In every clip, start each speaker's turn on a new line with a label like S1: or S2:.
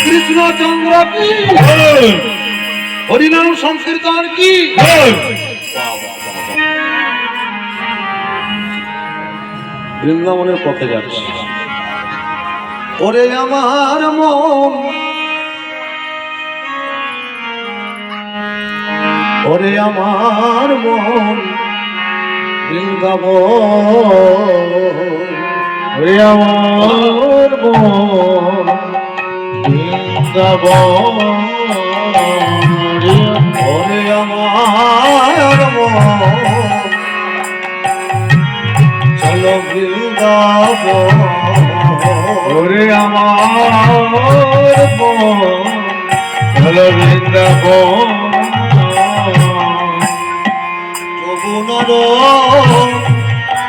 S1: কৃষ্ণচন্দ্র কি, হরিনাম সংকীর্তন কি। বৃন্দাবনের পথে যাচ্ছে। ওরে আমার মন, ওরে আমার মন বৃন্দাবন, ওরে আমার মন বৃন্দাবন, ওরে আমার মন চলো বৃন্দাবন, ওরে আমার মন চলো বৃন্দাবন। যমুনার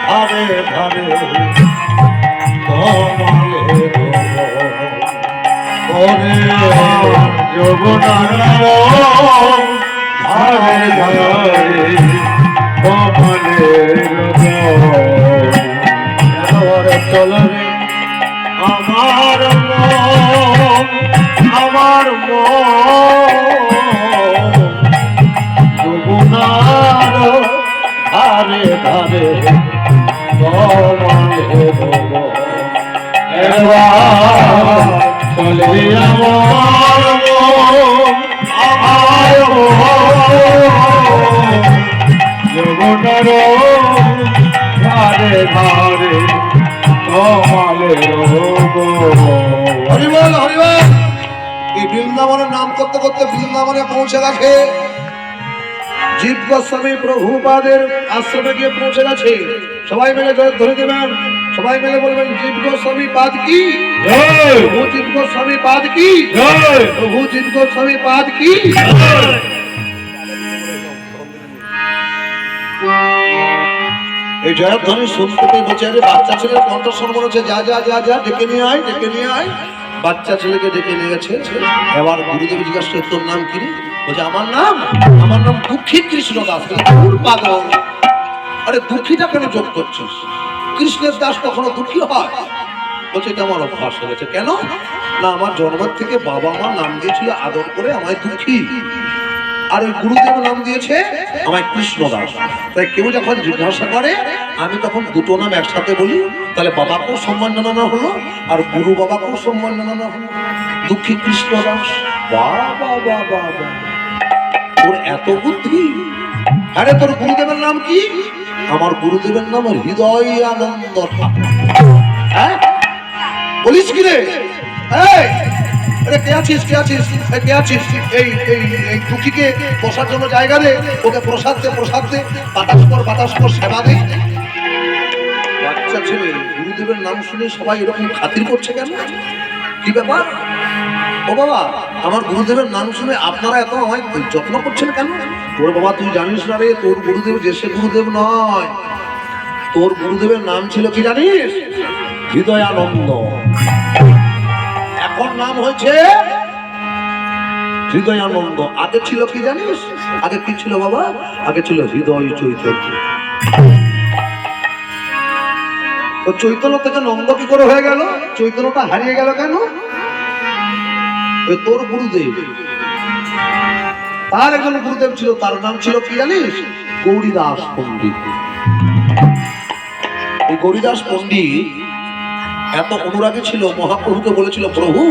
S1: ধারে ধারে কমলের ওরে যমুনার ধারে ধারে কমলের চলরে আমার মন, আমার মন যমুনার ধারে ধারে কমলের চলে আমার মন, আমার যমুনার ধারে ধারে হরিবল হরিবল। এই বৃন্দাবনের নাম করতে করতে বৃন্দাবনে পৌঁছে গেছে। জীব গোস্বামী প্রভুপাদের আশ্রমে গিয়ে পৌঁছে গেছে। সবাই মিলে ধরে দেবেন, সবাই মিলে বলবেন জীব গোস্বামী পাদ কি, প্রভু জীব গোস্বামী পাদ কি, প্রভু জীব গোস্বামী পাদ কি। এই জয়ধ্বনি শুনতে বলছে, আরে বাচ্চা ছেলের কণ্ঠস্বর মনে হচ্ছে, যা যা যা যা ডেকে নিয়ে আয়, ডেকে নিয়ে আয়। বাচ্চা ছেলেকে ডেকে নিয়ে গেছে। এবার গুরুদেব জিজ্ঞাসা করে, তোর নাম কি রে? বলছে আমার নাম দুঃখী কৃষ্ণ দাস। পাগল, আরে দুঃখীটা কেন যোগ করছিস? কৃষ্ণের দাস কখনো দুঃখী হয়? বলছে এটা আমার অভ্যাস হয়ে গেছে। কেন না, আমার জন্মের থেকে বাবা মা নাম দিয়েছিল আদর করে আমায় দুঃখী, আর ওই গুরুদেব নাম দিয়েছে আমায় কৃষ্ণ দাস। তাই কেউ যখন জিজ্ঞাসা করে আমি তখন দুটো নাম একসাথে বলি, তাহলে বাবাকেও সম্মান জানানো হলো আর গুরু বাবাকেও সম্মান জানানো হলো। দুঃখী কৃষ্ণ দাস। বাবা বাবা, তোর এত বুদ্ধি। আরে তোর গুরুদেবের নাম কি? আমার গুরুদেবের নাম হৃদয় আনন্দ ঠাকুর। হ্যাঁ বলিস কি রে? কে আছিস, কে আছিস, কে আছিস? এই দুঃখীকে বসার জন্য জায়গা দে, ওকে প্রসাদ দে, প্রসাদ দে, বাতাস কর, সেবা দে। বাচ্চা ছেলে গুরুদেবের নাম শুনে সবাই এরকম খাতির করছে কেন? কি ব্যাপার? ও বাবা, আমার গুরুদেবের নাম শুনে আপনারা এত আমায় যত্ন করছেন কেন? তোর বাবা তুই জানিস না রে, তোর গুরুদেব যে সে গুরুদেব নয়। তোর গুরুদেবের নাম ছিল কি জানিস? হৃদয়ানন্দ। এখন নাম হয়েছে হৃদয়ানন্দ। আগে ছিল কি জানিস? আগে কি ছিল বাবা? আগে ছিল হৃদয় চৈতন্য। তো চৈতন্য থেকে নন্দ কি করে হয়ে গেল? চৈতন্যটা হারিয়ে গেল কেন? তোর গুরুদেব, তার একজন গুরুদেব ছিল, তার নাম ছিল কি জানিস? গৌরীদাস পণ্ডিত। এই গৌরীদাস পণ্ডিত এত অনুরাগী ছিল, মহাপ্রভুকে বলেছিল, প্রভু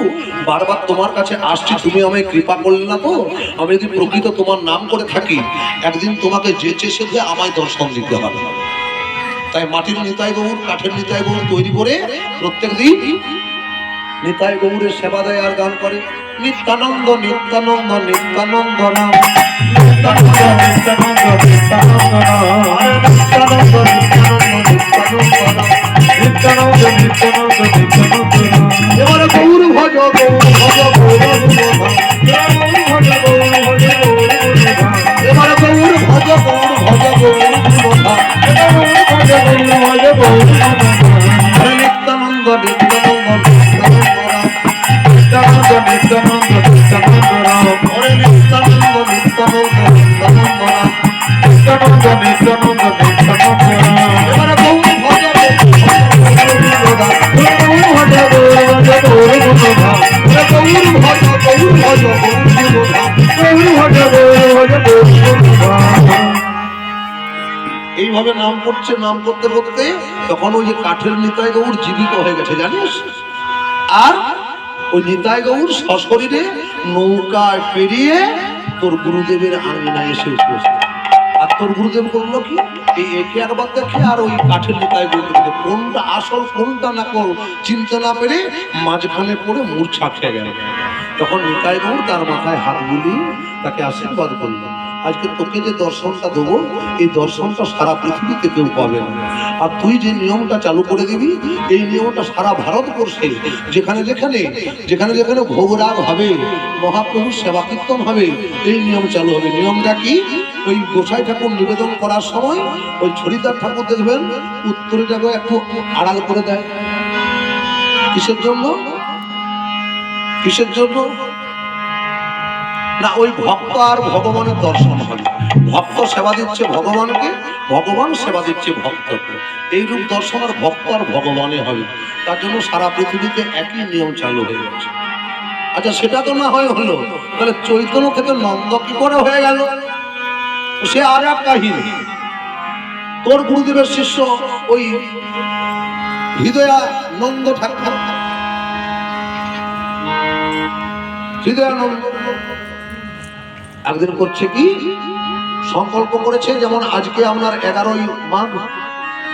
S1: বারবার তোমার কাছে আসছি, তুমি আমায় কৃপা করলে না তো? আমি যদি প্রকৃত তোমার নাম করে থাকি, একদিন তোমাকে যেচে সেধে আমায় দর্শন দিতে হবে। তাই মাটির নিতাই গৌর, কাঠের নিতাই গৌর তৈরি করে প্রত্যেক দিন নিতাই গৌরের সেবা দেয় আর গান করে, নিত্যানন্দ নিত্যানন্দ নিত্যানন্দ নাম, নিত্যানন্দ নিত্যানন্দ নিত্যানন্দ নাম, নিত্যানন্দ নিত্যানন্দ নিত্যানন্দ নাম, নিত্যানন্দ নিত্যানন্দ নিত্যানন্দ নাম। এবারে গৌর ভজ গৌর ভজ গৌর ভজ গৌর ভজ গৌর, এবারে গৌর ভজ গৌর ভজ গৌর ভজ গৌর ভজ গৌর। নিত্যানন্দ নিত্যানন্দ নিত্যানন্দ নিত্যানন্দ নিত্যানন্দ রাম, হরে নিত্যানন্দ নিত্যানন্দ নিত্যানন্দ রাম, নিত্যানন্দ নিত্যানন্দ নিত্যানন্দ রাম। এবারে গৌর ভজ গৌর ভজ গৌর ভজ গৌর। এইভাবে নাম করছে, নাম করতে করতে তখন ওই যে কাঠের নিতাই গৌর জীবিত হয়ে গেছে জানিস। আর ওই নিতাই গৌর সশরীরে নৌকায় পেরিয়ে তোর গুরুদেবের আঙিনায় এসে উপস্থিত। আর তোর গুরুদেব করলো কি, এই একে একবার দেখে আর ওই কাঠের নিতাই গৌরকে দেখে কোনটা আসল কোনটা নকল চিনতে না পেরে মাঝখানে পড়ে মূর্ছা খেয়ে গেল। তখন নিতাই গৌর তার মাথায় হাত বুলিয়ে তাকে আশীর্বাদ করলো, আজকে তোকে যে দর্শনটা দেবো এই দর্শনটা সারা পৃথিবীতে কেউ পাবে না। আর তুই যে নিয়মটা চালু করে দিবি এই নিয়মটা সারা ভারতবর্ষে যেখানে যেখানে যেখানে যেখানে ভোগরাগ হবে, মহাপ্রভুর সেবা কীর্তন হবে, এই নিয়ম চালু হবে। নিয়মটা কি, ওই গোসাই ঠাকুর নিবেদন করার সময় ওই ছড়িদার ঠাকুর দেখবেন উত্তরীটাকে একটু আড়াল করে দেয়। কিসের জন্য? কিসের জন্য না, ওই ভক্ত আর ভগবানের দর্শন হবে। ভক্ত সেবা দিচ্ছে ভগবানকে, ভগবান সেবা দিচ্ছে ভক্তকে, এইরূপ দর্শন আর ভক্ত আর ভগবানে হবে। তার জন্য সারা পৃথিবীতে একই নিয়ম চালু হয়ে গেছে। আচ্ছা সেটা তো না হয় হলো, তাহলে চৈতন্য থেকে নন্দ কি করে হয়ে গেল? সে আর এক কাহিনী। তোর গুরুদেবের শিষ্য ওই হৃদয়ানন্দ ঠাকুর, হৃদয়ানন্দ একদিন করছে কি, সংকল্প করেছে যেমন আজকে আপনার 11ই মাঘ,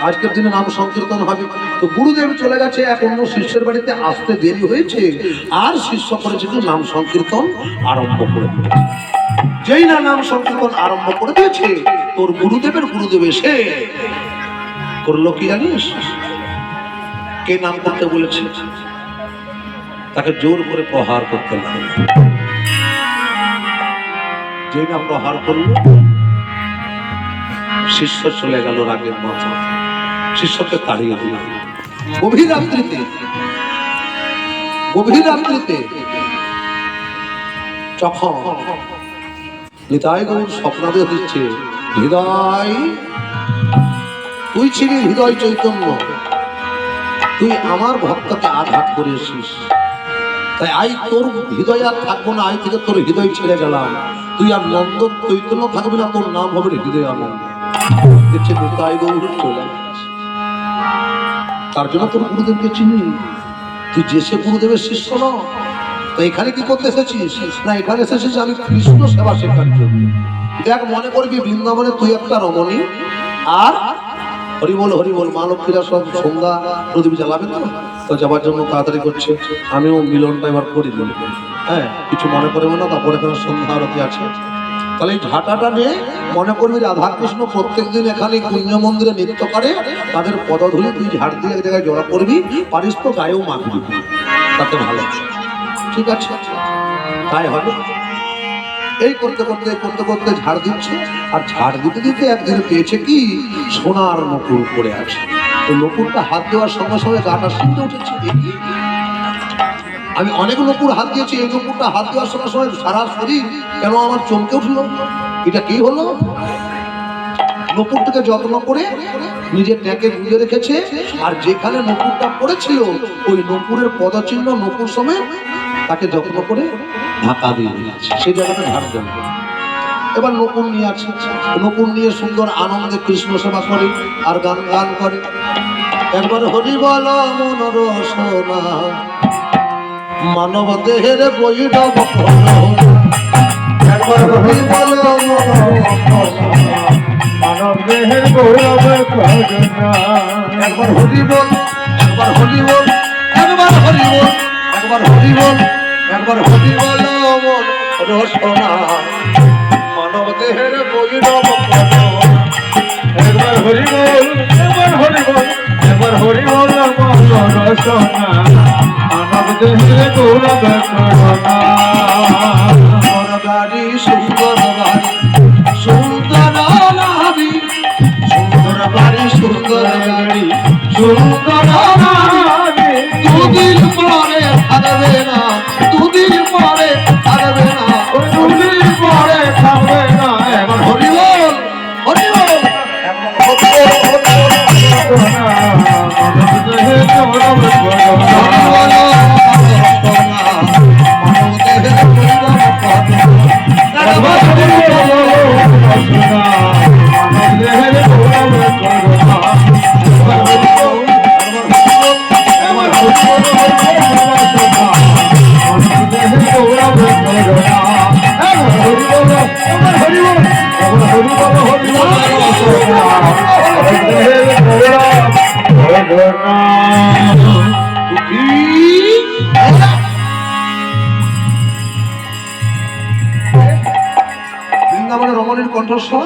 S1: আজকের দিনে নাম সংকীর্তন হবে। তো গুরুদেব চলে গেছে এক অন্য শিষ্যের বাড়িতে, আসতে দেরি হয়েছে, আর শিষ্য করেছে কি নাম সংকীর্তন আরম্ভ করে দিয়েছে। যেই না নাম সংকীর্তন আরম্ভ করে দিয়েছে, তোর গুরুদেবের গুরুদেব এসে করলো কি জানিস? কে নাম করতে বলেছে তাকে জোর করে প্রহার করতে লাগলো। যেই না প্রহার করলো, শিষ্য চলে গেল রাগের মাথা, শিষ্যকে তাড়িয়ে দিল। গভীর রাত্রিতে, গভীর রাত্রিতে যখন নিতাই গৌর স্বপ্নাদেশ দিচ্ছে, হৃদয় তুই ছিলি হৃদয় চৈতন্য, তুই আমার ভক্তকে আঘাত করেছিস, তাই আই তোর হৃদয় আর থাকবো না, আই থেকে তোর হৃদয় ছেড়ে গেলাম, তুই আর নন্দ চৈতন্য থাকবি না, তোর নাম হবে হৃদয় আনন্দ। দেখছে নিতাই গৌর চলে গেছে। তার জন্য তোর গুরুদেবকে চিনি, তুই যে সে গুরুদেবের শিষ্য ন। তো এখানে কি করতে এসেছিস? না এখানে এসেছিস আমি কৃষ্ণ সেবা শেখার জন্য। দেখ মনে করবি বৃন্দাবনে তুই একটা রমণী, আর হরিবল হরিবল মা লক্ষ্মীরা সব সন্ধ্যা প্রদীপ জ্বালাবেন তো যাবার জন্য তাড়াতাড়ি করছে, আমিও মিলনটা এবার করে দিল। হ্যাঁ কিছু মনে করবো না, তারপরে এখানে সন্ধ্যা আরতি আছে। তাহলে এই ঝাঁটাটা নিয়ে মনে করবি রাধাকৃষ্ণ প্রত্যেকদিন এখানে কুঞ্জ মন্দিরে নৃত্য করে, তাদের পদধূলি তুই ঝাড় দিয়ে এক জায়গায় জড়া করবি, পারিস তো গায়েও মাখবি, তাতে ভালো। ঠিক আছে তাই হবে। এই করতে করতে করতে করতে ঝাড় দিচ্ছে, আর ঝাড় দিতে দিতে একদিন পেয়েছে কি সোনার নকুর পড়ে আছে। ওই নকুরটা হাত দেওয়ার সঙ্গে সঙ্গে গাটা শিখতে উঠেছে। আমি অনেক নকুর হাত দিয়েছি, এই নকুরটা হাত দেওয়ার সঙ্গে সঙ্গে সারা শরীর কেন আমার চমকে উঠল। এটা কি হলো? নকুরটাকে যত্ন করে নিজের ট্যাঁকে গুঁজে রেখেছে, আর যেখানে নকুরটা পড়েছিল ওই নকুরের পদচিহ্ন নকুর সমেত তাকে যত্ন করে ঢাকা দিয়ে দিয়েছে, সেই জায়গাটা ঢাক দেবে। এবার নকুর নিয়ে আছে, নকুর নিয়ে সুন্দর আনন্দে কৃষ্ণ সেবা করে আর গান গান করে। একবার হরি বল মন রসনা মানব দেহের বৈরব, একবার হরি বল
S2: মানব দেহের গৌরব,
S1: একবার হরি বল, একবার হরি বল, একবার হরি বল, একবার হরি বল, একবার হরি বল মন রসনা মানব দেহের বৈরব,
S2: একবার হরি বল, একবার হরি বল, একবার হরি বল মন রসনা মানব দেহের গৌরব করুণা।
S1: বাড়ি সুন্দর বাড়ি সুন্দর নারী, সুন্দর বাড়ি সুন্দর গাড়ি সুন্দর নারী, দুদিন পরে থাকবে না, দুদিন পরে থাকবে না,
S2: দুদিন পরে থাকবে না।
S1: একবার হরি বল, হরি বল,
S2: মানব দেহের গৌরব করুণা। একবার হরি বল, মানব দেহের গৌরব
S1: কণ্ঠস্বর